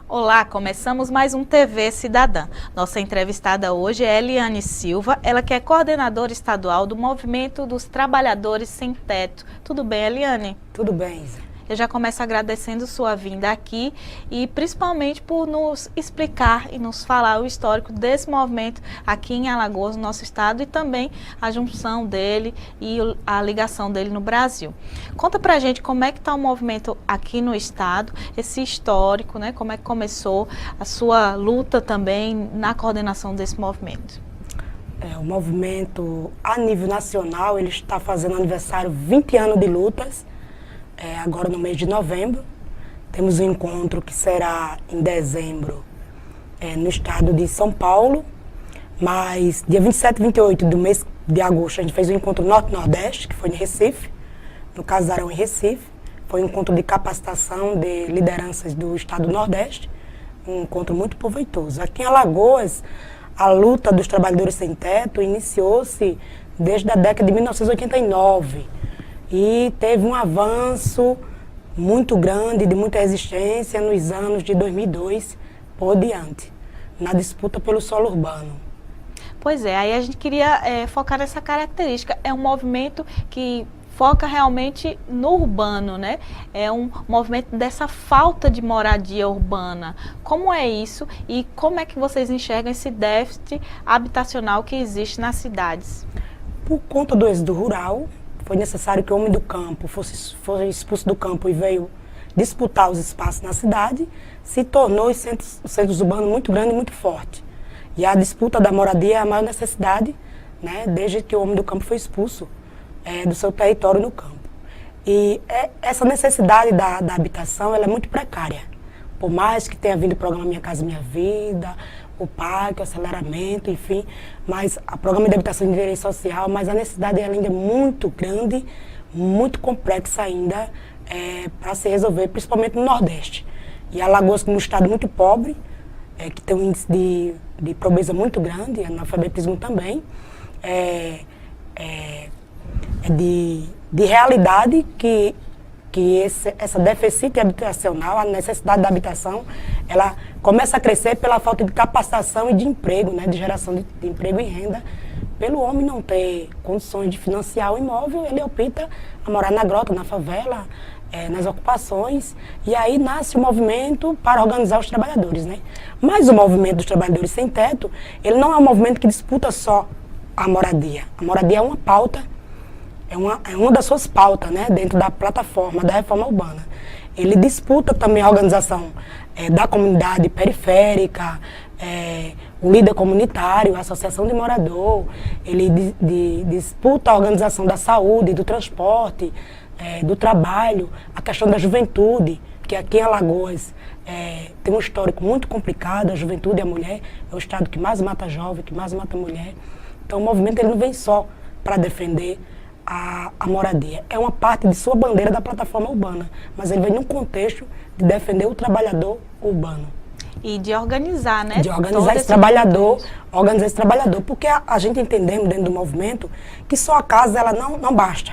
Olá, começamos mais um TV Cidadã. Nossa entrevistada hoje é Eliane Silva, ela que é coordenadora estadual do Movimento dos Trabalhadores Sem Teto. Tudo bem, Eliane? Tudo bem, Isa. Eu já começo agradecendo sua vinda aqui e principalmente por nos explicar e nos falar o histórico desse movimento aqui em Alagoas, no nosso estado, e também a junção dele e a ligação dele no Brasil. Conta pra gente como é que está o movimento aqui no estado, esse histórico, né? Como é que começou a sua luta também na coordenação desse movimento. O movimento, a nível nacional, ele está fazendo aniversário 20 anos de lutas. Agora no mês de novembro, temos um encontro que será em dezembro no estado de São Paulo, mas dia 27 e 28 do mês de agosto a gente fez um encontro Norte-Nordeste, que foi em Recife, no Casarão em Recife. Foi um encontro de capacitação de lideranças do estado do Nordeste, um encontro muito proveitoso. Aqui em Alagoas, a luta dos trabalhadores sem teto iniciou-se desde a década de 1989. E teve um avanço muito grande, de muita resistência nos anos de 2002 por diante, na disputa pelo solo urbano. Pois é, aí a gente queria focar nessa característica. É um movimento que foca realmente no urbano, né? É um movimento dessa falta de moradia urbana. Como é isso e como é que vocês enxergam esse déficit habitacional que existe nas cidades? Por conta do êxodo rural, foi necessário que o homem do campo fosse expulso do campo e veio disputar os espaços na cidade, se tornou os centros urbanos muito grande e muito forte. E a disputa da moradia é a maior necessidade, né, desde que o homem do campo foi expulso do seu território no campo. E essa necessidade da habitação, ela é muito precária. Por mais que tenha vindo o programa Minha Casa Minha Vida, o PAC, o aceleramento, enfim, mas o programa de habitação de direito social, mas a necessidade ainda é muito grande, muito complexa ainda para se resolver, principalmente no Nordeste. E Alagoas, como um estado muito pobre, que tem um índice de pobreza muito grande, analfabetismo também, de realidade que essa deficiência habitacional, a necessidade da habitação, ela começa a crescer pela falta de capacitação e de emprego, né, de geração de emprego e renda. Pelo homem não ter condições de financiar o imóvel, ele opta a morar na grota, na favela, nas ocupações, e aí nasce o movimento para organizar os trabalhadores, né? Mas o movimento dos trabalhadores sem teto, ele não é um movimento que disputa só a moradia. A moradia é uma pauta, é uma das suas pautas, né, dentro da plataforma da reforma urbana. Ele disputa também a organização da comunidade periférica, o líder comunitário, a associação de morador, ele disputa a organização da saúde, do transporte, do trabalho, a questão da juventude, que aqui em Alagoas tem um histórico muito complicado, a juventude e a mulher, é o estado que mais mata jovem, que mais mata mulher. Então o movimento ele não vem só para defender a moradia. É uma parte de sua bandeira da plataforma urbana, mas ele vem num contexto de defender o trabalhador urbano. E de organizar, né? De organizar esse trabalhador, porque a gente entendemos dentro do movimento que só a casa ela não basta.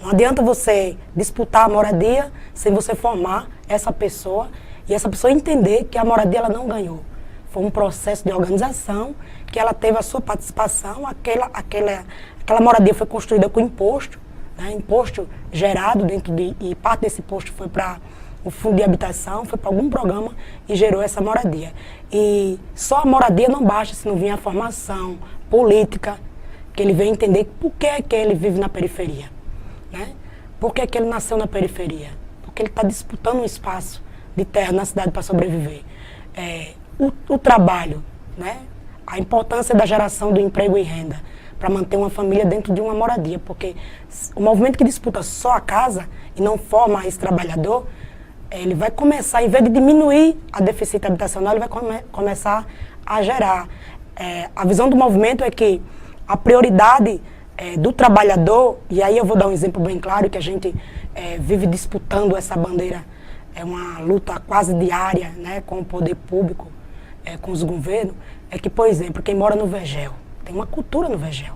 Não adianta você disputar a moradia sem você formar essa pessoa e essa pessoa entender que a moradia ela não ganhou. Foi um processo de organização que ela teve a sua participação, aquela moradia foi construída com imposto, né, imposto gerado e parte desse imposto foi para o fundo de habitação, foi para algum programa e gerou essa moradia. E só a moradia não basta se não vir a formação política, que ele vem entender por que é que ele vive na periferia, né? Por que é que ele nasceu na periferia? Porque ele está disputando um espaço de terra na cidade para sobreviver. O trabalho, né? A importância da geração do emprego e renda para manter uma família dentro de uma moradia, porque o movimento que disputa só a casa e não forma esse trabalhador, ele vai começar, em vez de diminuir a deficiência habitacional, ele vai começar a gerar. A visão do movimento é que a prioridade do trabalhador, e aí eu vou dar um exemplo bem claro, que a gente vive disputando essa bandeira, é uma luta quase diária, né, com o poder público, com os governos, é que, por exemplo, quem mora no Vergel, tem uma cultura no Vergel.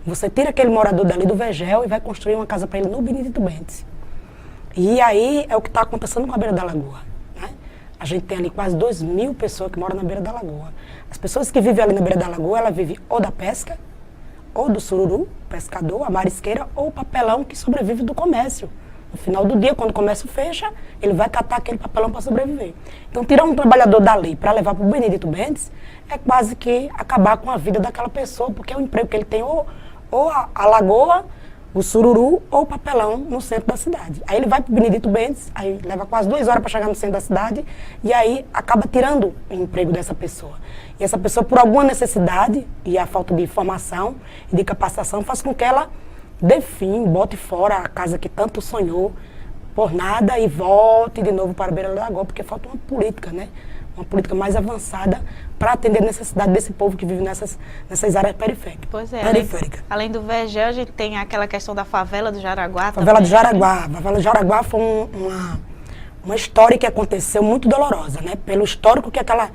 você tira aquele morador dali do Vergel e vai construir uma casa para ele no Benedito Bentes. E aí é o que está acontecendo com a beira da lagoa, né? A gente tem ali quase 2.000 pessoas que moram na beira da lagoa. As pessoas que vivem ali na beira da lagoa, ela vive ou da pesca, ou do sururu, pescador, a marisqueira, ou o papelão que sobrevive do comércio. No final do dia, quando o comércio fecha, ele vai catar aquele papelão para sobreviver. Então, tirar um trabalhador dali para levar para o Benedito Bentes é quase que acabar com a vida daquela pessoa, porque é o emprego que ele tem ou a lagoa, o sururu ou o papelão no centro da cidade. Aí ele vai para o Benedito Bentes, aí leva quase 2 horas para chegar no centro da cidade, e aí acaba tirando o emprego dessa pessoa. E essa pessoa, por alguma necessidade, e a falta de informação e de capacitação, faz com que ela dê fim, bote fora a casa que tanto sonhou por nada e volte de novo para a beira da lagoa, porque falta uma política, né? Uma política mais avançada para atender a necessidade desse povo que vive nessas áreas periféricas. Pois é, além do Vergel, a gente tem aquela questão da favela do Jaraguá. Favela do Jaraguá. A favela do Jaraguá foi uma história que aconteceu muito dolorosa, né? Pelo histórico que aquela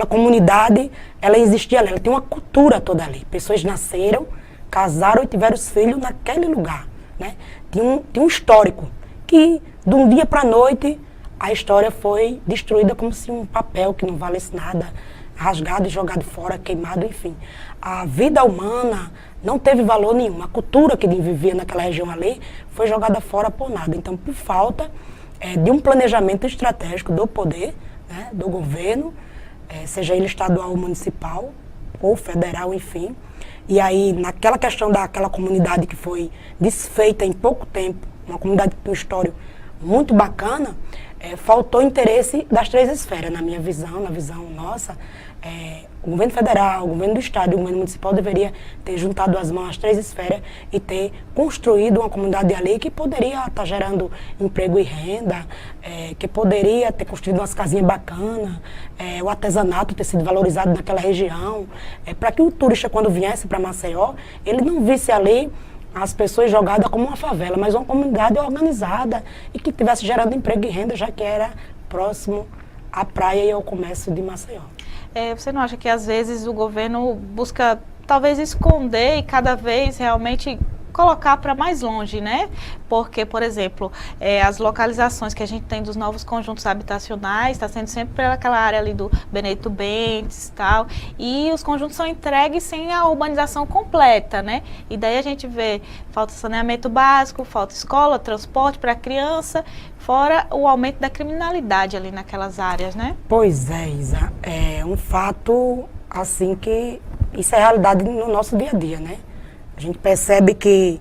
comunidade, ela existia ali, ela tem uma cultura toda ali. Pessoas nasceram, casaram e tiveram os filhos naquele lugar, né? Tinha um histórico que, de um dia para a noite, a história foi destruída como se um papel que não valesse nada, rasgado e jogado fora, queimado, enfim. A vida humana não teve valor nenhum. A cultura que vivia naquela região ali foi jogada fora por nada. Então, por falta de um planejamento estratégico do poder, né, do governo, seja ele estadual ou municipal, ou federal, enfim. E aí, naquela questão daquela comunidade que foi desfeita em pouco tempo, uma comunidade com uma história muito bacana, faltou interesse das 3 esferas, na minha visão, na visão nossa. O governo federal, o governo do estado e o governo municipal deveria ter juntado as mãos às 3 esferas e ter construído uma comunidade ali que poderia estar gerando emprego e renda, que poderia ter construído umas casinhas bacanas, o artesanato ter sido valorizado naquela região, para que o turista, quando viesse para Maceió, ele não visse ali as pessoas jogadas como uma favela, mas uma comunidade organizada e que estivesse gerando emprego e renda, já que era próximo à praia e ao comércio de Maceió. Você não acha que às vezes o governo busca talvez esconder e cada vez realmente colocar para mais longe, né? Porque, por exemplo, as localizações que a gente tem dos novos conjuntos habitacionais está sendo sempre pelaquela área ali do Benedito Bentes e tal, e os conjuntos são entregues sem a urbanização completa, né? E daí a gente vê falta saneamento básico, falta escola, transporte para a criança, fora o aumento da criminalidade ali naquelas áreas, né? Pois é, Isa, é um fato assim que isso é realidade no nosso dia a dia, né? A gente percebe que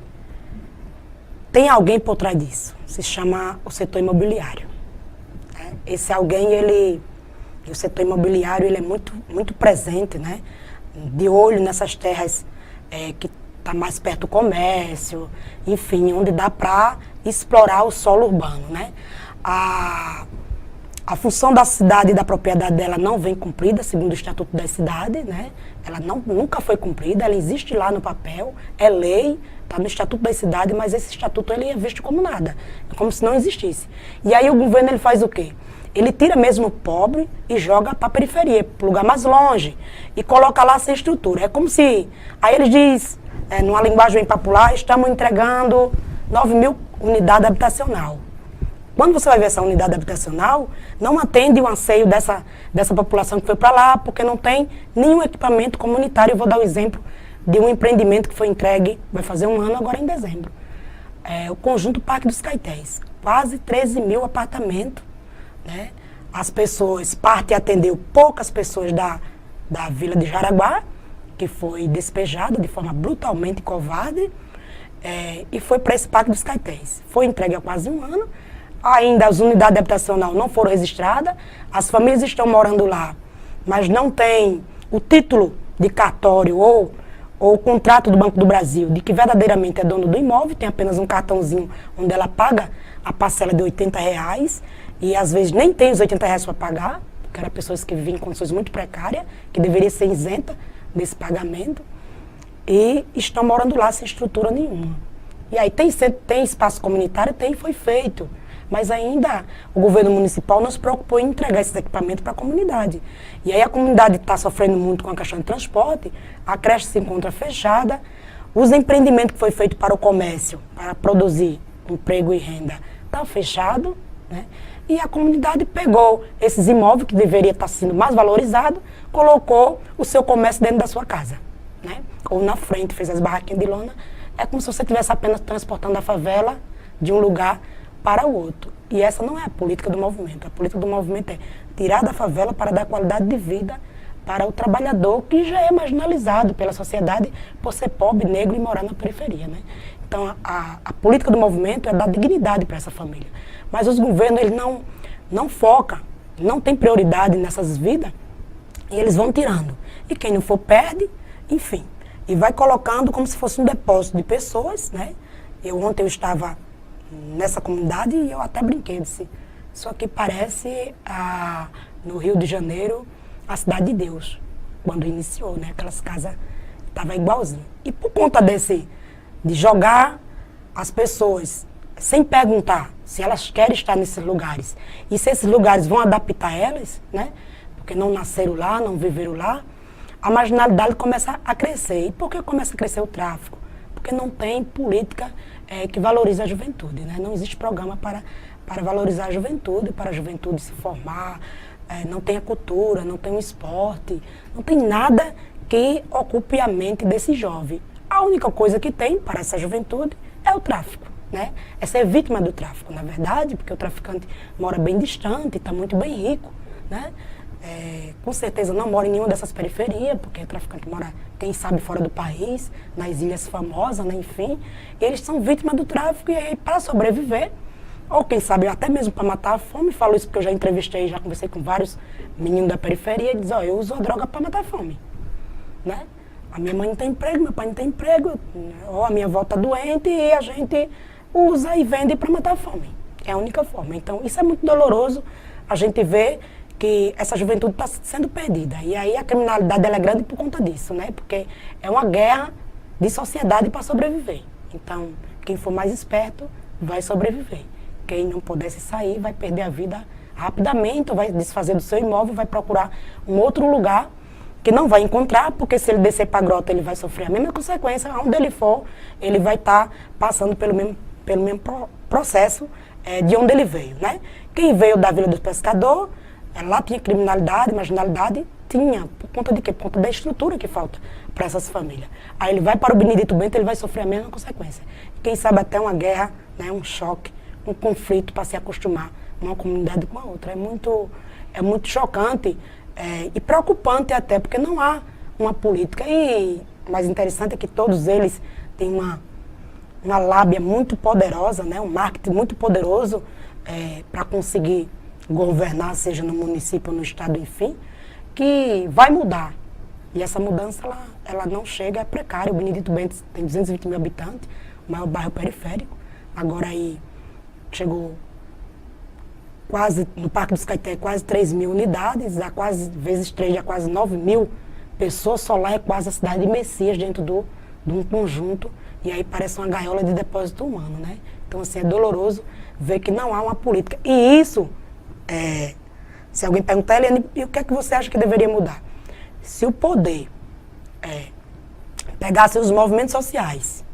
tem alguém por trás disso, se chama o setor imobiliário. Esse alguém, o setor imobiliário, ele é muito presente, né? De olho nessas terras que está mais perto do comércio, enfim, onde dá para explorar o solo urbano, né? A função da cidade e da propriedade dela não vem cumprida, segundo o Estatuto da Cidade, né? Ela nunca foi cumprida, ela existe lá no papel, é lei, está no Estatuto da Cidade, mas esse Estatuto ele é visto como nada, é como se não existisse. E aí o governo ele faz o quê? Ele tira mesmo o pobre e joga para a periferia, para o lugar mais longe, e coloca lá sem estrutura. É como se, aí eles dizem, numa linguagem bem popular, estamos entregando 9.000 unidades habitacionais. Quando você vai ver essa unidade habitacional, não atende o anseio dessa população que foi para lá, porque não tem nenhum equipamento comunitário. Eu vou dar o exemplo de um empreendimento que foi entregue, vai fazer 1 ano agora em dezembro. O conjunto Parque dos Caetés, quase 13.000 apartamentos, né? As pessoas, parte atendeu poucas pessoas da Vila de Jaraguá, que foi despejada de forma brutalmente covarde, e foi para esse Parque dos Caetés. Foi entregue há quase 1 ano. Ainda as unidades habitacionais não foram registradas, as famílias estão morando lá, mas não tem o título de cartório ou o contrato do Banco do Brasil de que verdadeiramente é dono do imóvel, tem apenas um cartãozinho onde ela paga a parcela de R$80 e às vezes nem tem os R$80 para pagar, porque eram pessoas que vivem em condições muito precárias, que deveria ser isenta desse pagamento, e estão morando lá sem estrutura nenhuma. E aí tem espaço comunitário? Foi feito. Mas ainda o governo municipal não se preocupou em entregar esses equipamentos para a comunidade. E aí a comunidade está sofrendo muito com a questão de transporte, a creche se encontra fechada, Os empreendimentos que foi feito para o comércio, para produzir emprego e renda, está fechado, né? E a comunidade pegou esses imóveis que deveria estar sendo mais valorizado, colocou o seu comércio dentro da sua casa, né? Ou na frente, fez as barraquinhas de lona. É como se você estivesse apenas transportando a favela de um lugar para o outro. E essa não é a política do movimento. A política do movimento é tirar da favela para dar qualidade de vida para o trabalhador que já é marginalizado pela sociedade por ser pobre, negro e morar na periferia, né? Então, a política do movimento é dar dignidade para essa família. Mas os governos, eles não focam, não tem prioridade nessas vidas, e eles vão tirando. E quem não for, perde, enfim. E vai colocando como se fosse um depósito de pessoas, né? Ontem eu estava nessa comunidade e eu até brinquei, disse, isso aqui parece, no Rio de Janeiro, a Cidade de Deus, quando iniciou, né? Aquelas casas estavam igualzinho. E por conta de jogar as pessoas sem perguntar se elas querem estar nesses lugares e se esses lugares vão adaptar elas, né? Porque não nasceram lá, não viveram lá, a marginalidade começa a crescer. E por que começa a crescer o tráfico? Porque não tem política que valorize a juventude, né? Não existe programa para valorizar a juventude, para a juventude se formar, não tem a cultura, não tem o esporte, não tem nada que ocupe a mente desse jovem. A única coisa que tem para essa juventude é o tráfico, né? É ser vítima do tráfico, na verdade, porque o traficante mora bem distante, está muito bem rico, né? Com certeza não mora em nenhuma dessas periferias, porque o traficante mora, quem sabe, fora do país, nas ilhas famosas, né? Enfim. Eles são vítimas do tráfico e aí, para sobreviver, ou quem sabe até mesmo para matar a fome, falo isso porque eu já entrevistei, já conversei com vários meninos da periferia, e diz, ó, eu uso a droga para matar a fome, né? A minha mãe não tem emprego, meu pai não tem emprego, ou a minha avó está doente e a gente usa e vende para matar a fome. É a única forma. Então, isso é muito doloroso, a gente vê que essa juventude está sendo perdida. E aí a criminalidade ela é grande por conta disso, né? Porque é uma guerra de sociedade para sobreviver. Então, quem for mais esperto vai sobreviver. Quem não pudesse sair vai perder a vida rapidamente, ou vai desfazer do seu imóvel, vai procurar um outro lugar que não vai encontrar, porque se ele descer para a grota, ele vai sofrer a mesma consequência, onde ele for, ele vai estar passando pelo mesmo processo de onde ele veio, né? Quem veio da Vila do Pescador, lá tinha criminalidade, marginalidade, tinha, por conta de quê? Por conta da estrutura que falta para essas famílias. Aí ele vai para o Benedito Bento, ele vai sofrer a mesma consequência. Quem sabe até uma guerra, né, um choque, um conflito para se acostumar uma comunidade com a outra. É muito chocante e preocupante até, porque não há uma política. E o mais interessante é que todos eles têm uma lábia muito poderosa, né, um marketing muito poderoso para conseguir governar, seja no município ou no estado, enfim, que vai mudar. E essa mudança, ela não chega, é precária. O Benedito Bento tem 220 mil habitantes, o maior bairro periférico. Agora aí chegou quase, no Parque dos Caeté, quase 3 mil unidades, a quase, vezes 3, já quase 9 mil pessoas. Só lá é quase a cidade de Messias, dentro de um conjunto. E aí parece uma gaiola de depósito humano, né? Então, assim, é doloroso ver que não há uma política. E isso, se alguém perguntar, Eliane, e o que é que você acha que deveria mudar? Se o poder pegasse os movimentos sociais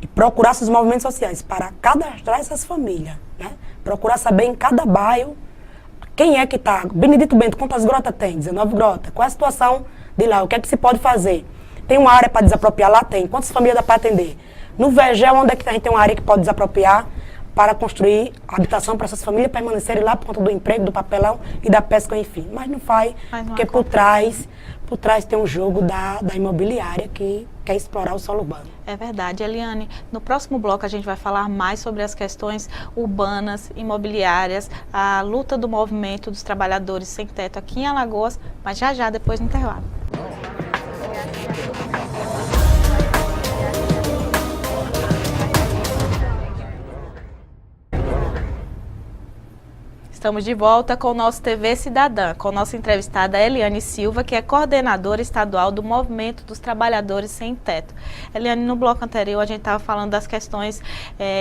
e procurasse os movimentos sociais para cadastrar essas famílias, né? Procurar saber em cada bairro quem é que está. Benedito Bento, quantas grotas tem? 19 grotas. Qual é a situação de lá? O que é que se pode fazer? Tem uma área para desapropriar? Lá tem. Quantas famílias dá para atender? No Vergel, onde é que a gente tem uma área que pode desapropriar para construir habitação para essas famílias permanecerem lá por conta do emprego, do papelão e da pesca, enfim. Mas não faz, porque por trás tem um jogo da imobiliária que quer explorar o solo urbano. É verdade, Eliane. No próximo bloco a gente vai falar mais sobre as questões urbanas, imobiliárias, a luta do movimento dos trabalhadores sem teto aqui em Alagoas, mas já depois do intervalo. Estamos de volta com o nosso TV Cidadã, com nossa entrevistada Eliane Silva, que é coordenadora estadual do Movimento dos Trabalhadores Sem Teto. Eliane, no bloco anterior a gente estava falando das questões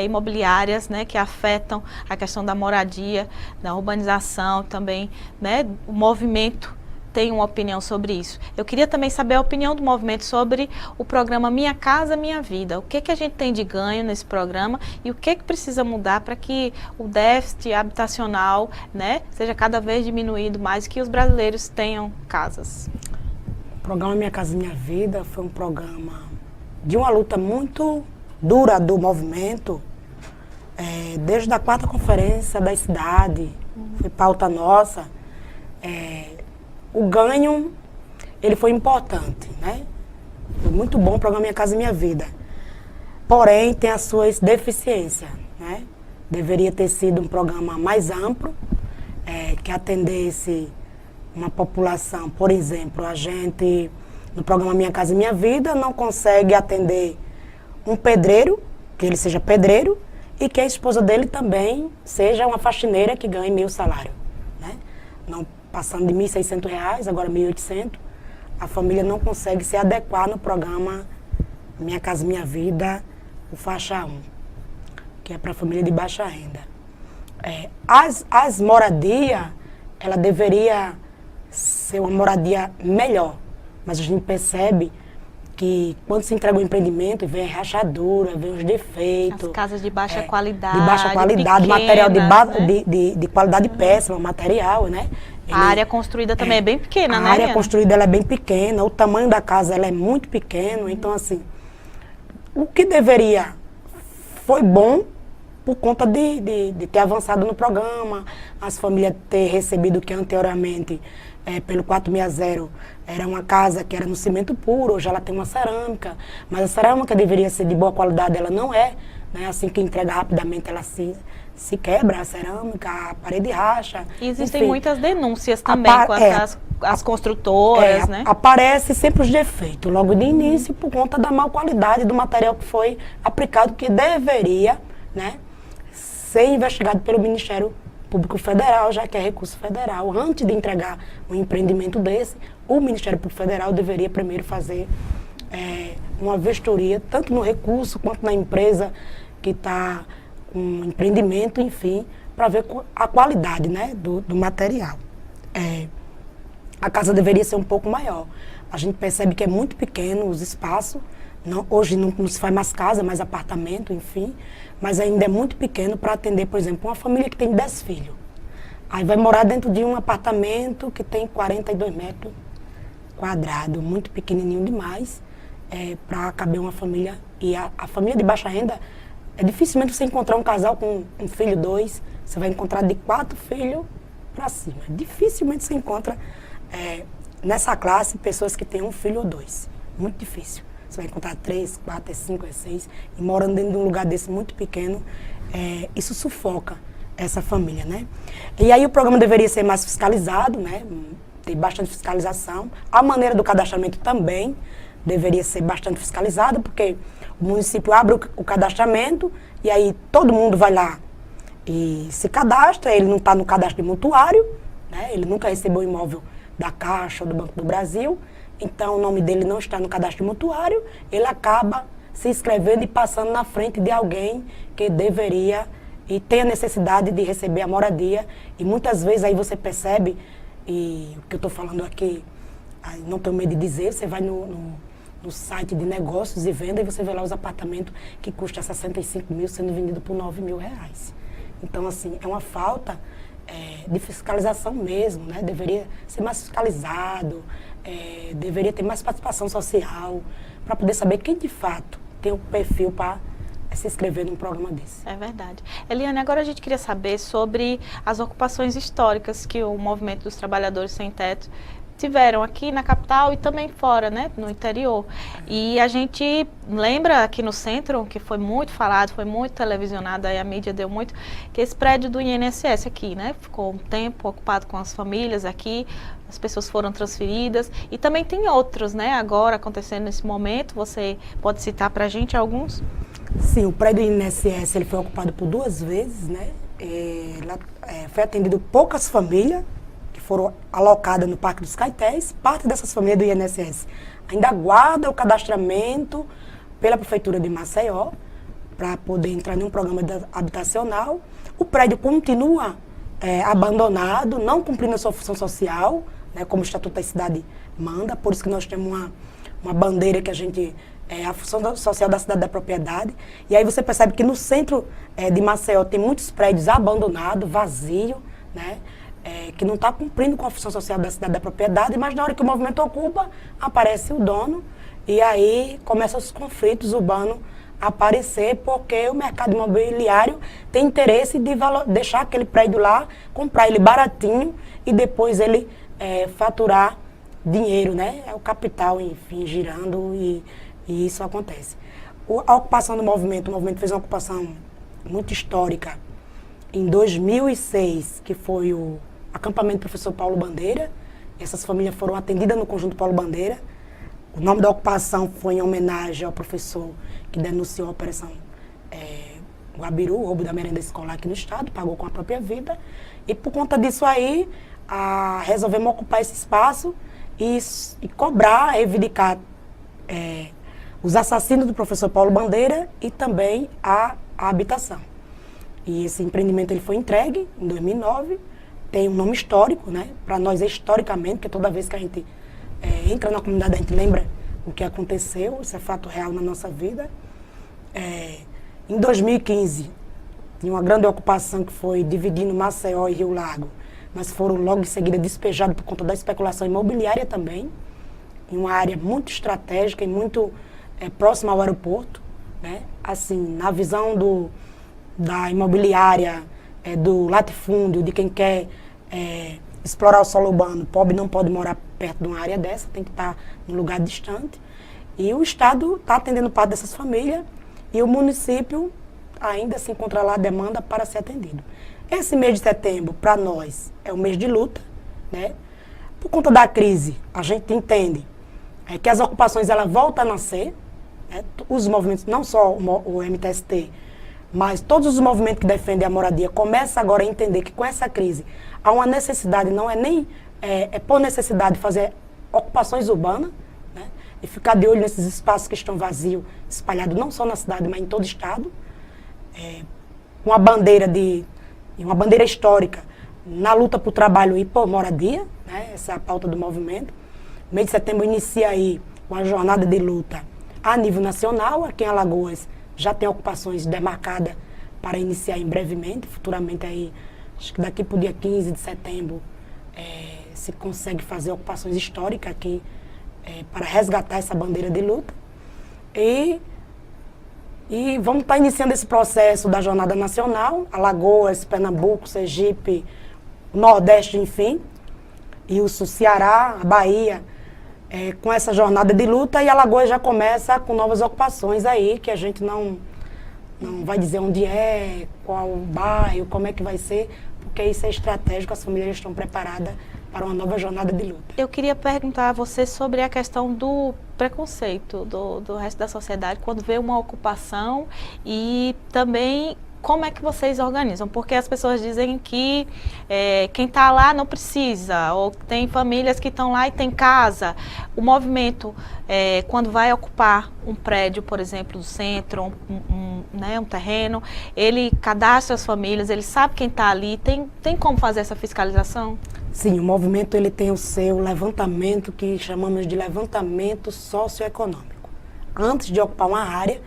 imobiliárias, né, que afetam a questão da moradia, da urbanização também, né, o movimento tem uma opinião sobre isso. Eu queria também saber a opinião do movimento sobre o programa Minha Casa Minha Vida. O que a gente tem de ganho nesse programa e o que precisa mudar para que o déficit habitacional, né, seja cada vez diminuído mais e que os brasileiros tenham casas. O programa Minha Casa Minha Vida foi um programa de uma luta muito dura do movimento, desde a 4ª conferência da cidade, foi pauta nossa. O ganho, ele foi importante, né? Foi muito bom o programa Minha Casa Minha Vida. Porém, tem as suas deficiências, né? Deveria ter sido um programa mais amplo, que atendesse uma população. Por exemplo, a gente, no programa Minha Casa Minha Vida, não consegue atender um pedreiro, que ele seja pedreiro, e que a esposa dele também seja uma faxineira que ganhe meio salário, né? Não passando de R$ 1.600, agora R$ 1.800, a família não consegue se adequar no programa Minha Casa Minha Vida, o faixa 1, que é para a família de baixa renda. As moradias, ela deveria ser uma moradia melhor, mas a gente percebe que quando se entrega o empreendimento, vem a rachadura, vem os defeitos. As casas de baixa qualidade. De baixa qualidade, pequenas, material né? de qualidade péssima, material, né? A área construída também é bem pequena, né? A área construída ela é bem pequena, o tamanho da casa ela é muito pequeno, então assim, o que deveria foi bom por conta de ter avançado no programa, as famílias ter recebido que anteriormente, pelo 460, era uma casa que era no cimento puro, hoje ela tem uma cerâmica, mas a cerâmica deveria ser de boa qualidade, ela não é, né? Assim que entrega rapidamente ela se quebra a cerâmica, a parede racha. E existem enfim, muitas denúncias também quanto às construtoras, né? Aparece sempre os defeitos, logo de início, por conta da má qualidade do material que foi aplicado, que deveria, né, ser investigado pelo Ministério Público Federal, já que é recurso federal. Antes de entregar um empreendimento desse, o Ministério Público Federal deveria primeiro fazer uma vistoria, tanto no recurso quanto na empresa que está com um empreendimento, enfim, para ver a qualidade, né, do material. A casa deveria ser um pouco maior. A gente percebe que é muito pequeno os espaços. Hoje não se faz mais casa, mais apartamento, enfim. Mas ainda é muito pequeno para atender, por exemplo, uma família que tem 10 filhos. Aí vai morar dentro de um apartamento que tem 42 metros quadrados, muito pequenininho demais, para caber uma família. E a família de baixa renda, dificilmente você encontrar um casal com um filho, 2, você vai encontrar de 4 filhos para cima. Dificilmente você encontra nessa classe pessoas que têm um filho ou 2. Muito difícil. Você vai encontrar 3, 4, 5, 6, e morando dentro de um lugar desse muito pequeno, isso sufoca essa família, né? E aí o programa deveria ser mais fiscalizado, né? Ter bastante fiscalização. A maneira do cadastramento também deveria ser bastante fiscalizada, porque o município abre o cadastramento e aí todo mundo vai lá e se cadastra, ele não está no cadastro de mutuário, né? Ele nunca recebeu imóvel da Caixa ou do Banco do Brasil, então o nome dele não está no cadastro de mutuário, ele acaba se inscrevendo e passando na frente de alguém que deveria e tem a necessidade de receber a moradia, e muitas vezes aí você percebe, e o que eu estou falando aqui, não tenho medo de dizer, você vai no site de negócios e venda e você vê lá os apartamentos que custam 65 mil sendo vendido por 9 mil reais. Então, assim, é uma falta de fiscalização mesmo, né? Deveria ser mais fiscalizado, deveria ter mais participação social, para poder saber quem de fato tem o perfil para se inscrever num programa desse. É verdade. Eliane, agora a gente queria saber sobre as ocupações históricas que o Movimento dos Trabalhadores Sem Teto tiveram aqui na capital e também fora, né, no interior. E a gente lembra aqui no centro, que foi muito falado, foi muito televisionado, aí a mídia deu muito, que esse prédio do INSS aqui, né, ficou um tempo ocupado com as famílias aqui, as pessoas foram transferidas, e também tem outros, né, agora acontecendo nesse momento. Você pode citar pra gente alguns? Sim, o prédio do INSS ele foi ocupado por 2 vezes, né, foi atendido poucas famílias, foram alocadas no Parque dos Caetés. Parte dessas famílias do INSS ainda aguarda o cadastramento pela Prefeitura de Maceió para poder entrar em um programa habitacional. O prédio continua abandonado, não cumprindo a sua função social, né, como o Estatuto da Cidade manda, por isso que nós temos uma bandeira que a gente, a função social da cidade da propriedade. E aí você percebe que no centro de Maceió tem muitos prédios abandonados, vazios, né, que não está cumprindo com a função social da cidade da propriedade, mas na hora que o movimento ocupa, aparece o dono, e aí começam os conflitos urbanos a aparecer, porque o mercado imobiliário tem interesse de deixar aquele prédio lá, comprar ele baratinho e depois ele faturar dinheiro, né? É o capital, enfim, girando e isso acontece. A ocupação do movimento, o movimento fez uma ocupação muito histórica em 2006, que foi o acampamento do professor Paulo Bandeira. Essas famílias foram atendidas no conjunto Paulo Bandeira. O nome da ocupação foi em homenagem ao professor que denunciou a operação Guabiru, o roubo da merenda escolar aqui no estado, pagou com a própria vida. E por conta disso aí, resolvemos ocupar esse espaço e cobrar, reivindicar os assassinos do professor Paulo Bandeira e também a habitação. E esse empreendimento ele foi entregue em 2009, tem um nome histórico, né? Para nós é historicamente, porque toda vez que a gente entra na comunidade, a gente lembra o que aconteceu, isso é fato real na nossa vida. Em 2015, tinha uma grande ocupação que foi dividindo Maceió e Rio Largo, mas foram logo em seguida despejados por conta da especulação imobiliária também, em uma área muito estratégica e muito próxima ao aeroporto, né? Assim, na visão da imobiliária, do latifúndio, de quem quer explorar o solo urbano, pobre não pode morar perto de uma área dessa, tem que estar em um lugar distante. E o Estado está atendendo parte dessas famílias e o município ainda se encontra lá a demanda para ser atendido. Esse mês de setembro, para nós, é um mês de luta, né? Por conta da crise, a gente entende que as ocupações elas voltam a nascer, né? Os movimentos, não só o MTST, mas todos os movimentos que defendem a moradia começam agora a entender que com essa crise há uma necessidade, não é nem por necessidade de fazer ocupações urbanas, né? E ficar de olho nesses espaços que estão vazios, espalhados não só na cidade, mas em todo o estado. Uma bandeira histórica na luta por trabalho e por moradia, né? Essa é a pauta do movimento. O mês de setembro inicia aí uma jornada de luta a nível nacional. Aqui em Alagoas já tem ocupações demarcadas para iniciar em brevemente, futuramente aí, acho que daqui para o dia 15 de setembro, se consegue fazer ocupações históricas aqui para resgatar essa bandeira de luta. E vamos estar iniciando esse processo da Jornada Nacional, Alagoas, Pernambuco, Sergipe, Nordeste, enfim, e o Ceará, a Bahia, com essa jornada de luta, e Alagoas já começa com novas ocupações aí, que a gente não vai dizer onde qual bairro, como é que vai ser, porque isso é estratégico, as famílias estão preparadas para uma nova jornada de luta. Eu queria perguntar a você sobre a questão do preconceito do resto da sociedade quando vê uma ocupação e também como é que vocês organizam? Porque as pessoas dizem que quem está lá não precisa, ou tem famílias que estão lá e tem casa. O movimento, quando vai ocupar um prédio, por exemplo, do centro, um terreno, ele cadastra as famílias, ele sabe quem está ali, tem como fazer essa fiscalização? Sim, o movimento ele tem o seu levantamento, que chamamos de levantamento socioeconômico. Antes de ocupar uma área,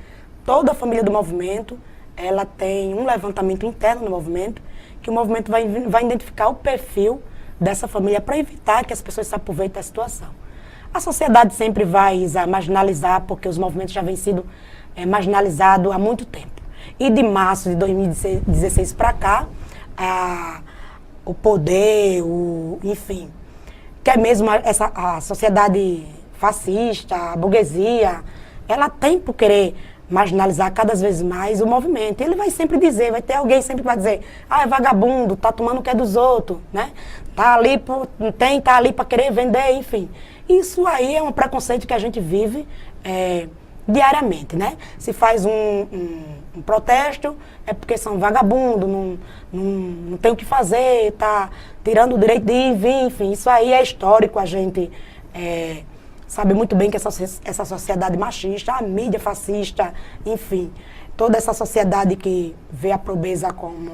toda a família do movimento, ela tem um levantamento interno no movimento, que o movimento vai identificar o perfil dessa família para evitar que as pessoas se aproveitem da situação. A sociedade sempre vai marginalizar, porque os movimentos já vêm sido marginalizados há muito tempo. E de março de 2016 para cá, o poder, enfim, que é mesmo a sociedade fascista, a burguesia, ela tem por querer marginalizar cada vez mais o movimento. Ele vai sempre dizer, vai ter alguém sempre que vai dizer, é vagabundo, tá tomando o que é dos outros, né? Tá ali para querer vender, enfim. Isso aí é um preconceito que a gente vive diariamente, né? Se faz um protesto, é porque são vagabundos, não tem o que fazer, tá tirando o direito de ir e vir, enfim. Isso aí é histórico, a gente sabe muito bem que essa sociedade machista, a mídia fascista, enfim, toda essa sociedade que vê a pobreza como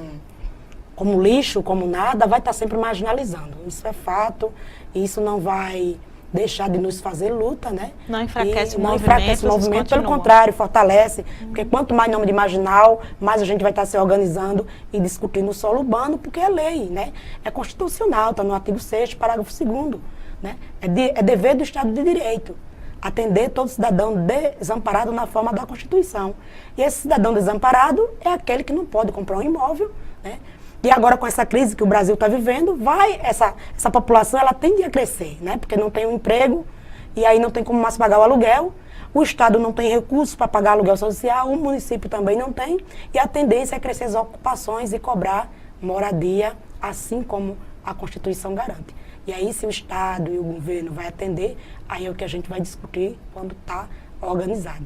como lixo, como nada, vai estar sempre marginalizando. Isso é fato, e isso não vai deixar de nos fazer luta, né? Não enfraquece o não movimento, enfraquece o movimento, pelo continua. contrário, fortalece, porque quanto mais nome de marginal, mais a gente vai estar se organizando e discutindo o solo urbano, porque é lei, né? É constitucional, está no artigo 6º, parágrafo 2º, né? É dever do Estado de Direito atender todo cidadão desamparado na forma da Constituição. E esse cidadão desamparado é aquele que não pode comprar um imóvel, né? E agora, com essa crise que o Brasil está vivendo, essa população ela tende a crescer, né? Porque não tem um emprego, e aí não tem como mais pagar o aluguel, o Estado não tem recursos para pagar aluguel social, o município também não tem, e a tendência é crescer as ocupações e cobrar moradia, assim como a Constituição garante. E aí, se o Estado e o governo vai atender, aí é o que a gente vai discutir quando está organizado.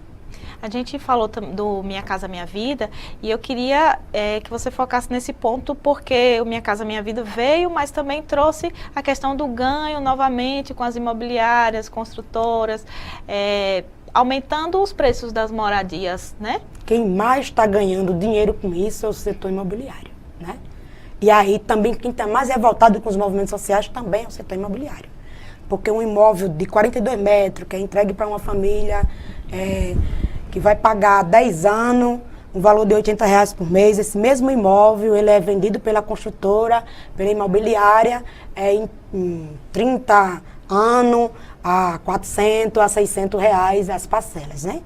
A gente falou do Minha Casa Minha Vida e eu queria que você focasse nesse ponto, porque o Minha Casa Minha Vida veio, mas também trouxe a questão do ganho novamente com as imobiliárias, construtoras, aumentando os preços das moradias, né? Quem mais está ganhando dinheiro com isso é o setor imobiliário, né? E aí também quem está mais revoltado com os movimentos sociais também é o setor imobiliário. Porque um imóvel de 42 metros, que é entregue para uma família que vai pagar 10 anos, um valor de R$80 por mês, esse mesmo imóvel ele é vendido pela construtora, pela imobiliária, em 30 anos, a 400, a 600 reais as parcelas, né?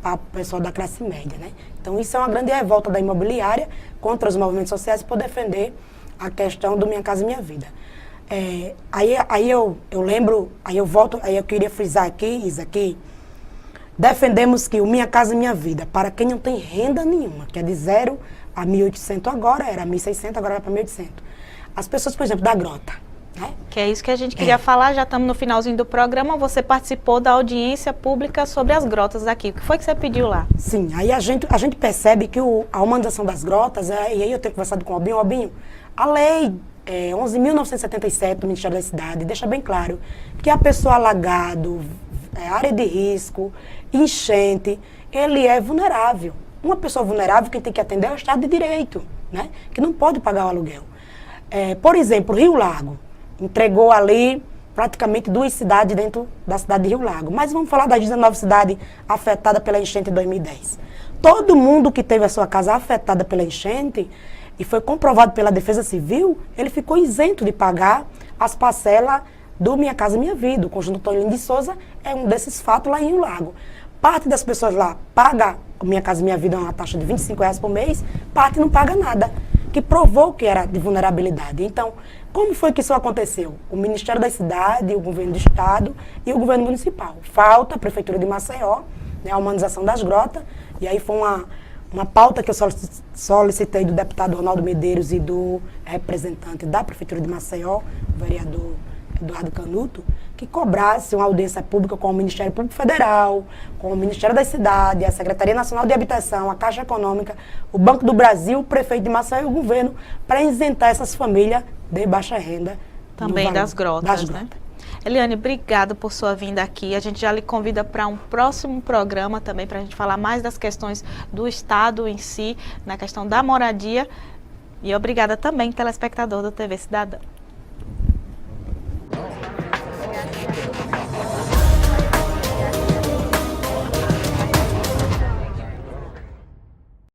Para o pessoal da classe média, né? Então isso é uma grande revolta da imobiliária contra os movimentos sociais por defender a questão do Minha Casa Minha Vida. Aí eu lembro, aí eu queria frisar aqui, Isa, que defendemos que o Minha Casa Minha Vida, para quem não tem renda nenhuma, que é de 0 a 1.800 agora, era 1.600, agora era para 1.800. As pessoas, por exemplo, da Grota, né? Que é isso que a gente queria falar, já estamos no finalzinho do programa, você participou da audiência pública sobre as grotas daqui. O que foi que você pediu lá? Sim, aí a gente percebe que a humanização das grotas, e aí eu tenho conversado com o Albinho, a lei 11.977 do Ministério da Cidade deixa bem claro que a pessoa alagado, área de risco, enchente, ele é vulnerável. Uma pessoa vulnerável, quem tem que atender é o Estado de Direito, né? Que não pode pagar o aluguel. Por exemplo, Rio Lago entregou ali praticamente 2 cidades dentro da cidade de Rio Lago. Mas vamos falar das 19 cidades afetadas pela enchente em 2010. Todo mundo que teve a sua casa afetada pela enchente, e foi comprovado pela Defesa Civil, ele ficou isento de pagar as parcelas do Minha Casa Minha Vida. O Conjunto Tonilino de Souza é um desses fatos lá em Rio Lago. Parte das pessoas lá paga o Minha Casa Minha Vida, uma taxa de R$25 por mês, parte não paga nada, que provou que era de vulnerabilidade. Então, como foi que isso aconteceu? O Ministério da Cidade, o Governo do Estado e o Governo Municipal. Falta a Prefeitura de Maceió, né, a humanização das grotas, e aí foi uma pauta que eu solicitei do deputado Ronaldo Medeiros e do representante da Prefeitura de Maceió, o vereador Eduardo Canuto, que cobrasse uma audiência pública com o Ministério Público Federal, com o Ministério da Cidade, a Secretaria Nacional de Habitação, a Caixa Econômica, o Banco do Brasil, o prefeito de Maceió e o governo, para isentar essas famílias de baixa renda. Também das grotas, né? Eliane, obrigada por sua vinda aqui. A gente já lhe convida para um próximo programa também, para a gente falar mais das questões do Estado em si, na questão da moradia. E obrigada também, telespectador do TV Cidadão.